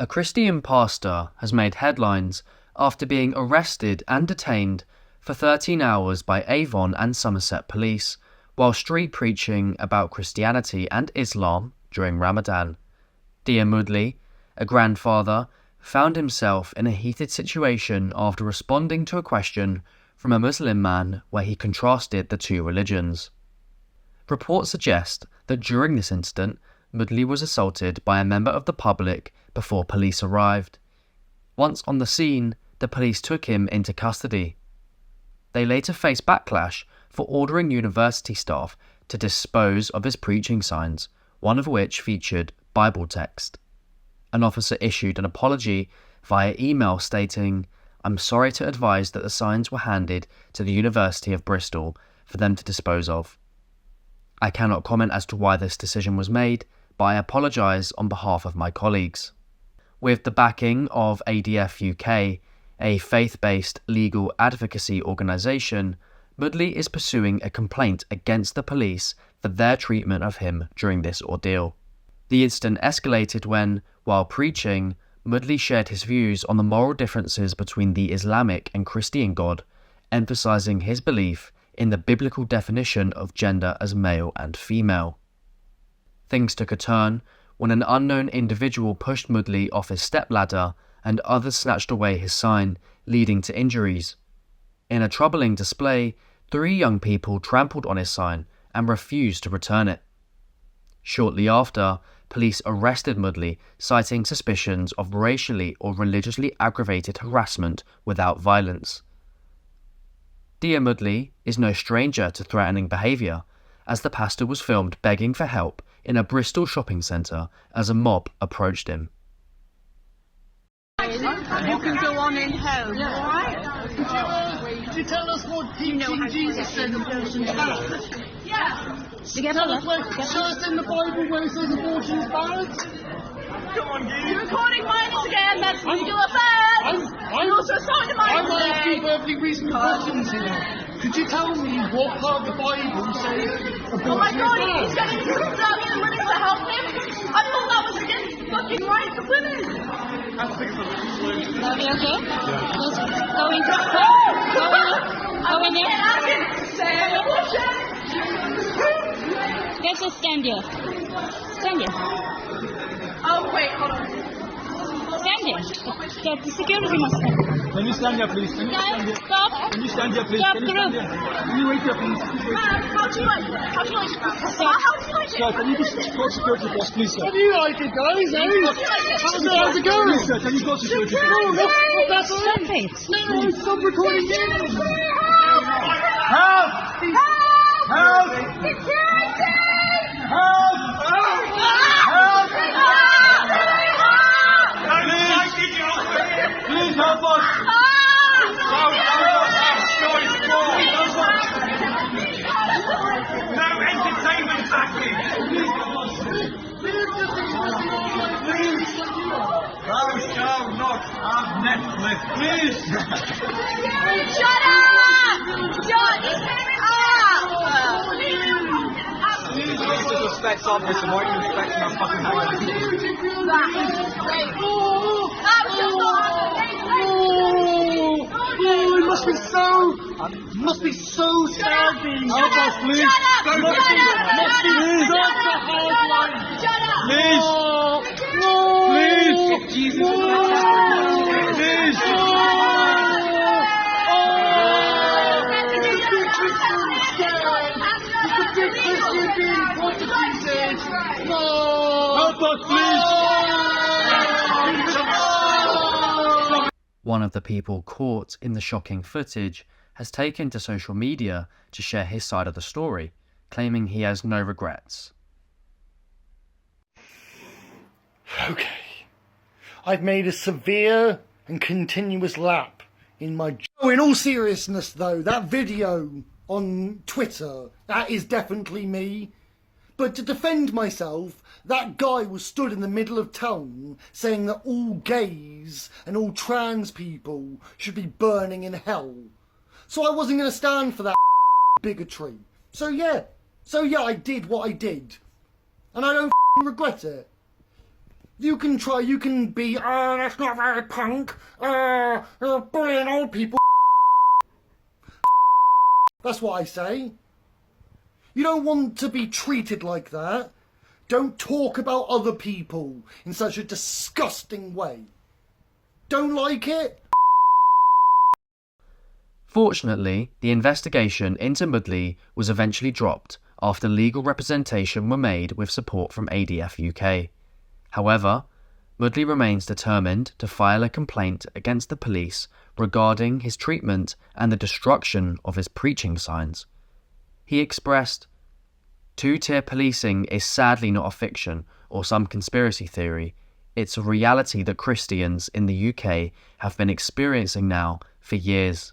A Christian pastor has made headlines after being arrested and detained for 13 hours by Avon and Somerset Police while street preaching about Christianity and Islam during Ramadan. Moodley, a grandfather, found himself in a heated situation after responding to a question from a Muslim man where he contrasted the two religions. Reports suggest that during this incident, Moodley was assaulted by a member of the public before police arrived. Once on the scene, the police took him into custody. They later faced backlash for ordering university staff to dispose of his preaching signs, one of which featured Bible text. An officer issued an apology via email stating, "I'm sorry to advise that the signs were handed to the University of Bristol for them to dispose of. I cannot comment as to why this decision was made, but I apologise on behalf of my colleagues." With the backing of ADF UK, a faith-based legal advocacy organisation, Moodley is pursuing a complaint against the police for their treatment of him during this ordeal. The incident escalated when, while preaching, Moodley shared his views on the moral differences between the Islamic and Christian God, emphasising his belief in the biblical definition of gender as male and female. Things took a turn when an unknown individual pushed Moodley off his stepladder and others snatched away his sign, leading to injuries. In a troubling display, 3 young people trampled on his sign and refused to return it. Shortly after, police arrested Moodley, citing suspicions of racially or religiously aggravated harassment without violence. Moodley is no stranger to threatening behaviour, as the pastor was filmed begging for help in a Bristol shopping centre as a mob approached him. You can go on in home, alright? Could you tell us what teaching Jesus said abortion is bad? Yeah. Tell us show us in the Bible where it says abortion is bad? Come on, dude. You're recording minors again, that's legal offence! You're also assaulting minors I'm asking today! perfectly reasonable questions here. Could you tell me what part of the Bible says abortion Oh my god, is he's bad? getting kicked out, you're willing to help him? I thought that was against the fucking rights of women! Are we okay? Yes. Go in there. Say abortion! Let's just stand here. Stand here. Oh wait, hold on. Stand here. The security must stand. Can you stand here, please? Can you stand here? Stop. Can you stand here, please? Stop Can you group. stand here? Can you wait here, please? How do you like it? How do you like it? How do you like it? Sir, can you just call security for us, please, sir? How do you like it, guys? How's it going? Please, sir, can you call security for us? No, that's Stop it. No, stop recording me! Help! Help! Security! Help! Please help us! No entertainment package! Thou shalt not have Netflix, please! Shut up! Shut up! Please respect officer, why are you respecting our fucking It must be so sad being Help us, please! Must be such a hard life! Please! Please! Jesus! Please! Help us, please! One of the people caught in the shocking footage has taken to social media to share his side of the story, claiming he has no regrets. Okay. I've made a severe and continuous lap in my... Oh, in all seriousness though, that video on Twitter, that is definitely me. But to defend myself, that guy was stood in the middle of town saying that all gays and all trans people should be burning in hell. So I wasn't going to stand for that bigotry. So yeah, I did what I did. And I don't regret it. You can be, that's not very punk, bullying old people. That's what I say. You don't want to be treated like that. Don't talk about other people in such a disgusting way. Don't like it? Fortunately, the investigation into Moodley was eventually dropped after legal representation were made with support from ADF UK. However, Moodley remains determined to file a complaint against the police regarding his treatment and the destruction of his preaching signs. He expressed, "Two-tier policing is sadly not a fiction or some conspiracy theory. It's a reality that Christians in the UK have been experiencing now for years."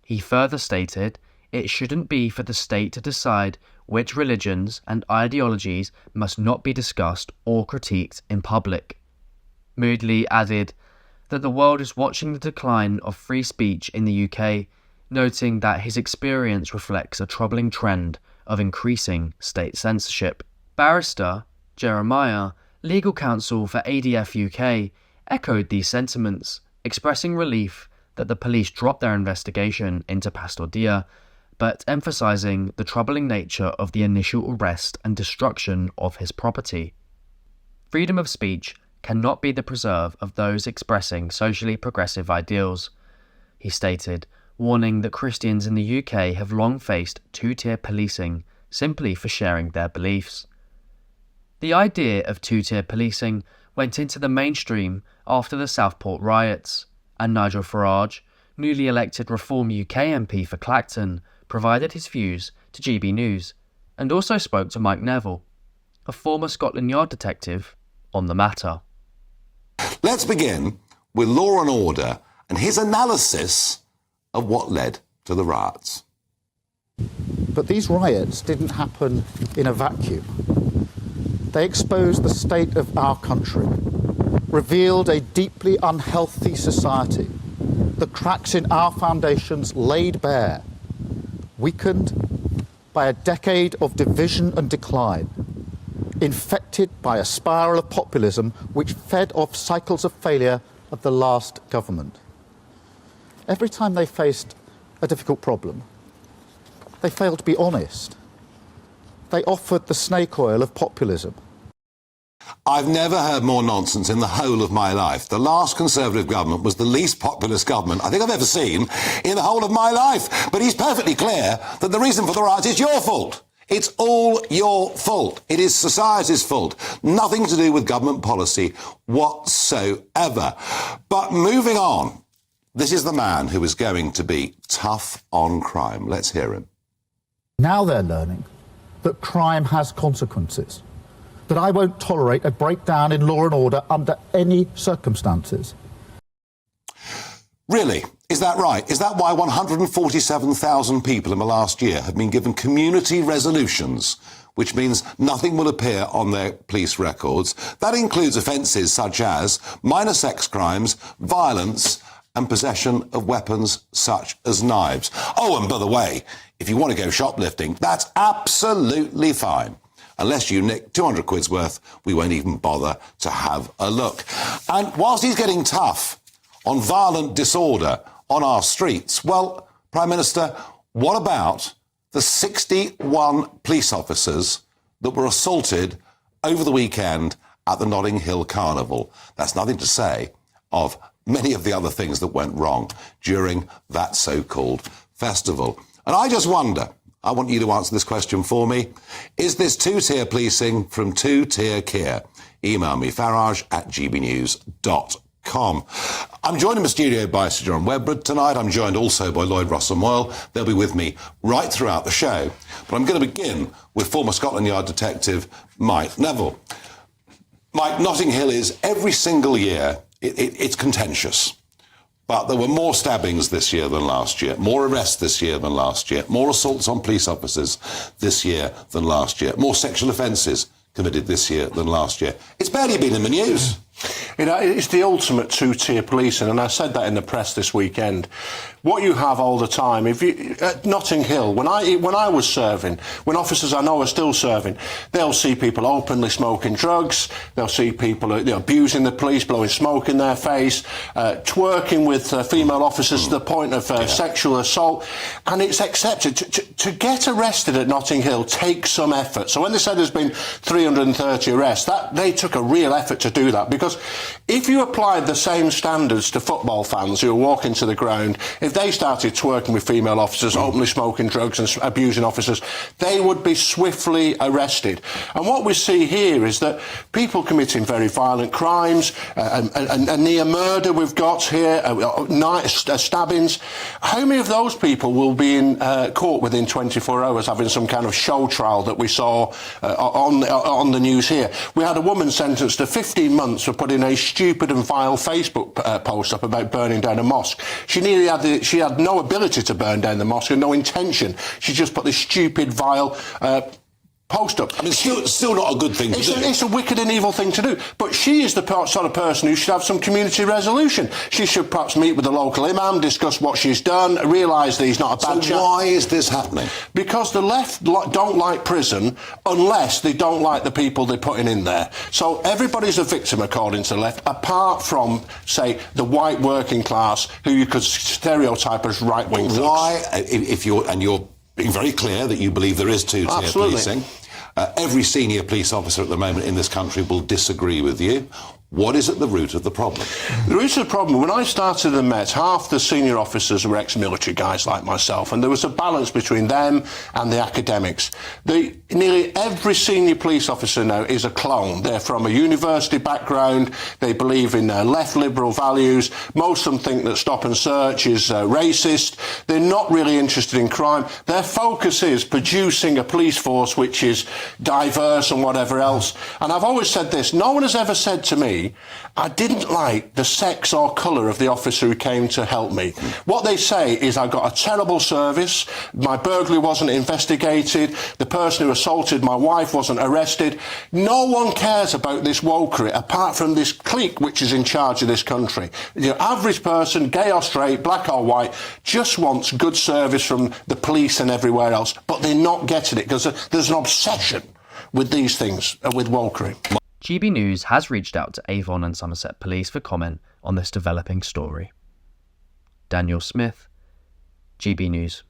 He further stated it shouldn't be for the state to decide which religions and ideologies must not be discussed or critiqued in public. Moodley added that the world is watching the decline of free speech in the UK, noting that his experience reflects a troubling trend of increasing state censorship. Barrister Jeremiah, legal counsel for ADF UK, echoed these sentiments, expressing relief that the police dropped their investigation into Pastor Dia, but emphasising the troubling nature of the initial arrest and destruction of his property. Freedom of speech cannot be the preserve of those expressing socially progressive ideals, he stated, warning that Christians in the UK have long faced two-tier policing simply for sharing their beliefs. The idea of two-tier policing went into the mainstream after the Southport riots, and Nigel Farage, newly elected Reform UK MP for Clacton, provided his views to GBNews and also spoke to Mike Neville, a former Scotland Yard detective, on the matter. Let's begin with Law and Order and his analysis of what led to the riots. But these riots didn't happen in a vacuum. They exposed the state of our country, revealed a deeply unhealthy society, the cracks in our foundations laid bare, weakened by a decade of division and decline, infected by a spiral of populism which fed off cycles of failure of the last government. Every time they faced a difficult problem, they failed to be honest. They offered the snake oil of populism. I've never heard more nonsense in the whole of my life. The last Conservative government was the least populist government I think I've ever seen in the whole of my life. But he's perfectly clear that the reason for the riots is your fault. It's all your fault. It is society's fault. Nothing to do with government policy whatsoever. But moving on, this is the man who is going to be tough on crime. Let's hear him. Now they're learning that crime has consequences, that I won't tolerate a breakdown in law and order under any circumstances. Really? Is that right? Is that why 147,000 people in the last year have been given community resolutions, which means nothing will appear on their police records? That includes offences such as minor sex crimes, violence, and possession of weapons such as knives. Oh, and by the way, if you want to go shoplifting, that's absolutely fine. Unless you nick 200 quid's worth, we won't even bother to have a look. And whilst he's getting tough on violent disorder on our streets, well, Prime Minister, what about the 61 police officers that were assaulted over the weekend at the Notting Hill Carnival? That's nothing to say of many of the other things that went wrong during that so-called festival. And I just wonder, I want you to answer this question for me. Is this two-tier policing from two-tier Keir? Email me, farage@gbnews.com. I'm joined in the studio by Sir John Webber tonight. I'm joined also by Lloyd Russell-Moyle. They'll be with me right throughout the show. But I'm going to begin with former Scotland Yard detective Mike Neville. Mike, Notting Hill is every single year, it's contentious. But there were more stabbings this year than last year, more arrests this year than last year, more assaults on police officers this year than last year, more sexual offences committed this year than last year. It's barely been in the news. It's the ultimate two-tier policing, and I said that in the press this weekend. What you have all the time, at Notting Hill, when I was serving, when officers I know are still serving, they'll see people openly smoking drugs, they'll see people abusing the police, blowing smoke in their face, twerking with female officers to the point of sexual assault, and it's accepted. To get arrested at Notting Hill takes some effort. So when they said there's been 330 arrests, they took a real effort to do that, because if you applied the same standards to football fans who are walking to the ground, if they started twerking with female officers, openly smoking drugs and abusing officers, they would be swiftly arrested. And what we see here is that people committing very violent crimes, a near murder we've got here, stabbings, how many of those people will be in court within 24 hours having some kind of show trial that we saw on the news here? We had a woman sentenced to 15 months for putting a stupid and vile Facebook post up about burning down a mosque. She had no ability to burn down the mosque and no intention. She just put this stupid, vile post up. I mean, still not a good thing to do. It's a wicked and evil thing to do. But she is the sort of person who should have some community resolution. She should perhaps meet with the local imam, discuss what she's done, realise that he's not a bad chap. So why is this happening? Because the left don't like prison unless they don't like the people they're putting in there. So everybody's a victim, according to the left, apart from, say, the white working class, who you could stereotype as right-wing thugs. Why, if you're being very clear that you believe there is two-tier policing, every senior police officer at the moment in this country will disagree with you. What is at the root of the problem? The root of the problem, when I started the Met, half the senior officers were ex-military guys like myself, and there was a balance between them and the academics. Nearly every senior police officer now is a clone. They're from a university background, they believe in left liberal values, most of them think that stop and search is racist, they're not really interested in crime. Their focus is producing a police force which is diverse and whatever else. And I've always said this, no one has ever said to me, I didn't like the sex or colour of the officer who came to help me. What they say is I got a terrible service, my burglary wasn't investigated, the person who assaulted my wife wasn't arrested. No one cares about this wokery apart from this clique which is in charge of this country. The average person, gay or straight, black or white, just wants good service from the police and everywhere else, but they're not getting it because there's an obsession with these things, with wokery. GB News has reached out to Avon and Somerset Police for comment on this developing story. Daniel Smith, GB News.